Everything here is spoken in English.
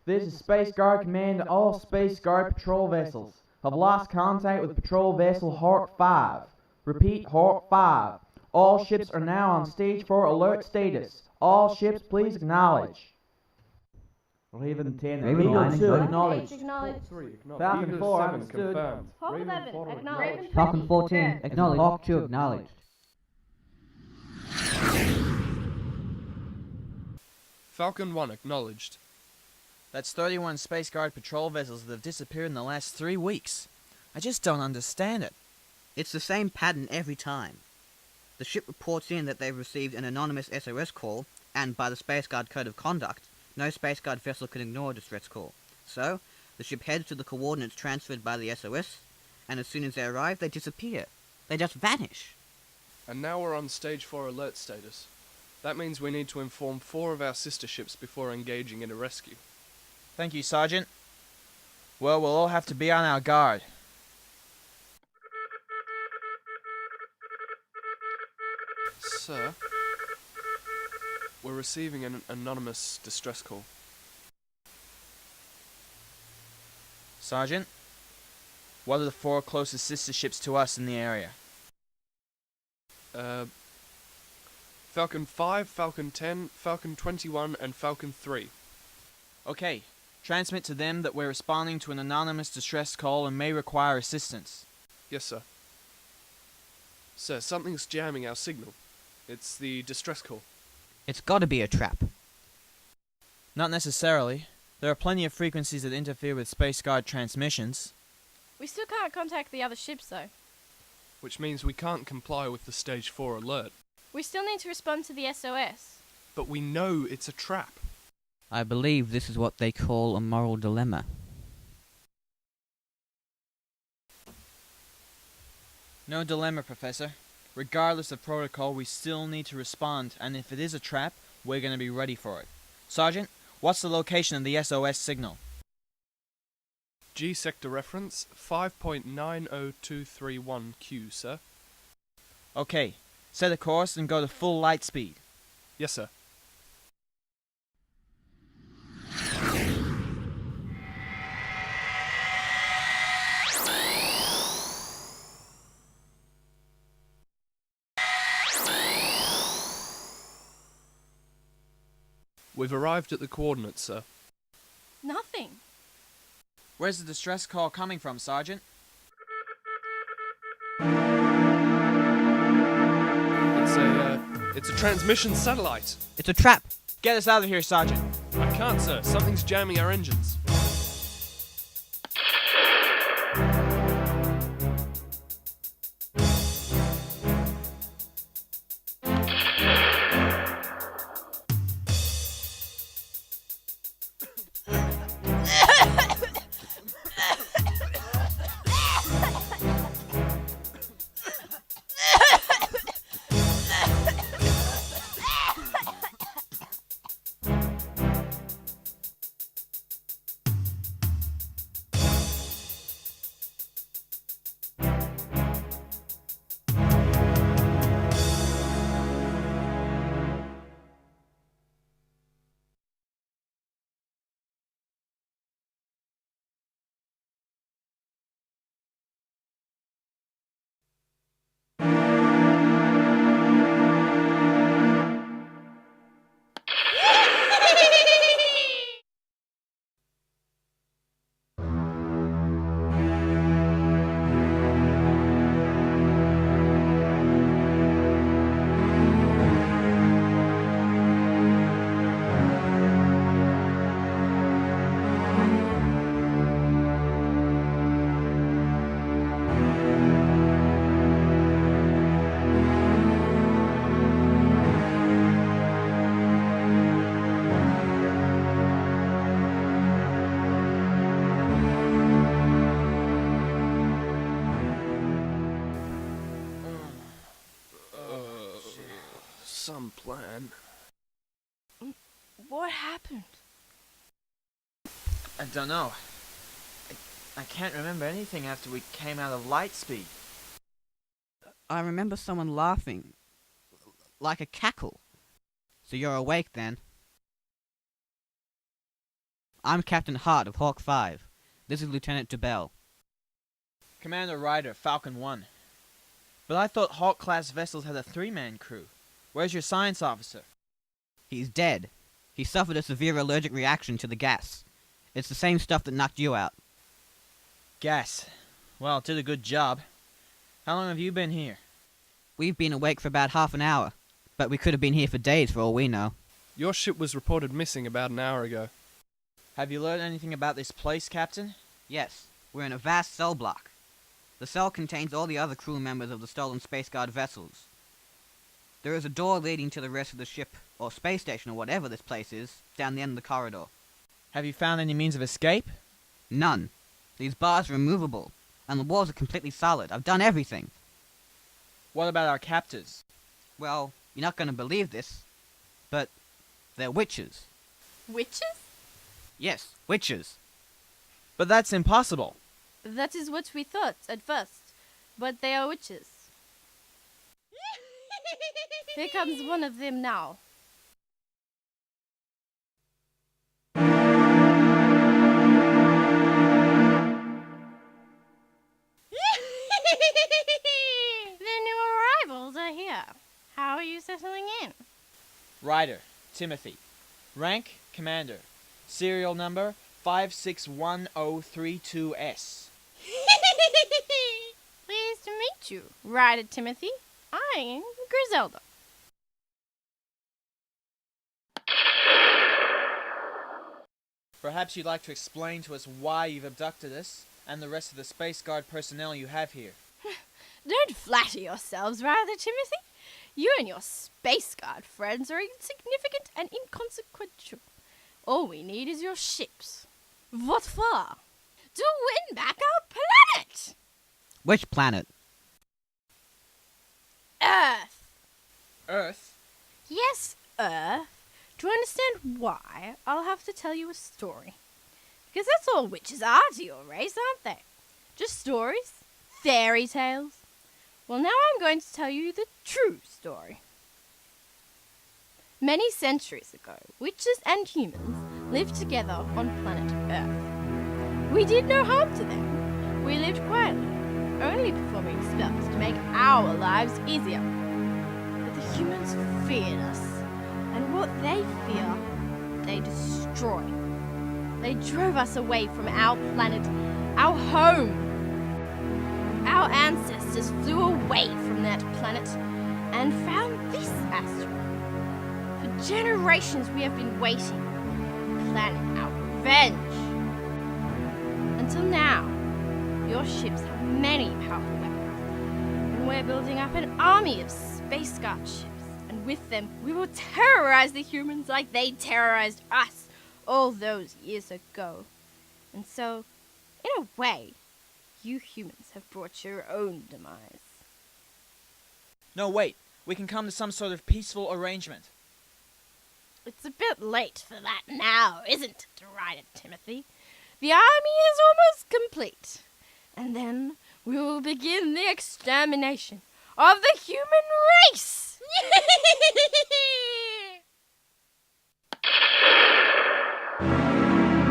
This is Space Guard Command to all Space Guard patrol vessels. Have lost contact with patrol vessel Hart 5. Repeat, Hart 5. All ships are now on Stage 4 alert status. All ships please acknowledge. Raven 10, Raven Eagle 9 2 acknowledged. acknowledged. Falcon Falcon 4 7 understood. confirmed. Hawk Raven 11, 4 acknowledged. Falcon 14 acknowledged. Hawk 2 acknowledged. Falcon 1 acknowledged. That's 31 Space Guard patrol vessels that have disappeared in the last 3 weeks. I just don't understand it. It's the same pattern every time. The ship reports in that they've received an anonymous SOS call, and by the Space Guard Code of Conduct, no Space Guard vessel can ignore a distress call. So, the ship heads to the coordinates transferred by the SOS, and as soon as they arrive, they disappear. They just vanish. And now we're on Stage 4 alert status. That means we need to inform 4 of our sister ships before engaging in a rescue. Thank you, Sergeant. Well, we'll all have to be on our guard. Sir, we're receiving an anonymous distress call. Sergeant, what are the 4 closest sister ships to us in the area? Falcon 5, Falcon 10, Falcon 21, and Falcon 3. Okay, transmit to them that we're responding to an anonymous distress call and may require assistance. Yes, sir. Sir, something's jamming our signal. It's the distress call. It's gotta be a trap. Not necessarily. There are plenty of frequencies that interfere with Space Guard transmissions. We still can't contact the other ships, though. Which means we can't comply with the Stage 4 alert. We still need to respond to the SOS. But we know it's a trap. I believe this is what they call a moral dilemma. No dilemma, Professor. Regardless of protocol, we still need to respond, and if it is a trap, we're going to be ready for it. Sergeant, what's the location of the SOS signal? G sector reference 5.90231Q, sir. Okay, set a course and go to full light speed. Yes, sir. We've arrived at the coordinates, sir. Nothing. Where's the distress call coming from, Sergeant? It's a transmission satellite. It's a trap! Get us out of here, Sergeant. I can't, sir. Something's jamming our engines. Some plan. What happened? I don't know. I can't remember anything after we came out of light speed. I remember someone laughing. Like a cackle. So you're awake then? I'm Captain Hart of Hawk 5. This is Lieutenant Belle. Commander Ryder, Falcon 1. But I thought Hawk-class vessels had a 3-man crew. Where's your science officer? He's dead. He suffered a severe allergic reaction to the gas. It's the same stuff that knocked you out. Gas. Well, it did a good job. How long have you been here? We've been awake for about half an hour, but we could have been here for days for all we know. Your ship was reported missing about an hour ago. Have you learned anything about this place, Captain? Yes, we're in a vast cell block. The cell contains all the other crew members of the stolen Space Guard vessels. There is a door leading to the rest of the ship, or space station, or whatever this place is, down the end of the corridor. Have you found any means of escape? None. These bars are immovable, and the walls are completely solid. I've done everything. What about our captors? Well, you're not going to believe this, but they're witches. Witches? Yes, witches. But that's impossible. That is what we thought at first. But they are witches. Here comes one of them now. The new arrivals are here. How are you settling in? Ryder, Timothy. Rank, Commander. Serial number 561032S. Pleased to meet you, Ryder Timothy. I am Griselda. Perhaps you'd like to explain to us why you've abducted us and the rest of the Space Guard personnel you have here. Don't flatter yourselves, Ryder Timothy. You and your Space Guard friends are insignificant and inconsequential. All we need is your ships. What for? To win back our planet! Which planet? Earth. Earth? Yes, Earth. To understand why, I'll have to tell you a story. Because that's all witches are to your race, aren't they? Just stories? Fairy tales? Well, now I'm going to tell you the true story. Many centuries ago, witches and humans lived together on planet Earth. We did no harm to them. We lived quietly, only performing spells to make our lives easier. But the humans feared us, and what they fear, they destroy. They drove us away from our planet, our home. Our ancestors flew away from that planet and found this asteroid. For generations we have been waiting, planning our revenge. Until now, your ships have many powerful weapons, and we're building up an army of Space Guard ships, and with them we will terrorize the humans like they terrorized us all those years ago. And so, in a way, you humans have brought your own demise. No, wait. We can come to some sort of peaceful arrangement. It's a bit late for that now, isn't it, Ryder Timothy? The army is almost complete. And then we will begin the extermination of the human race!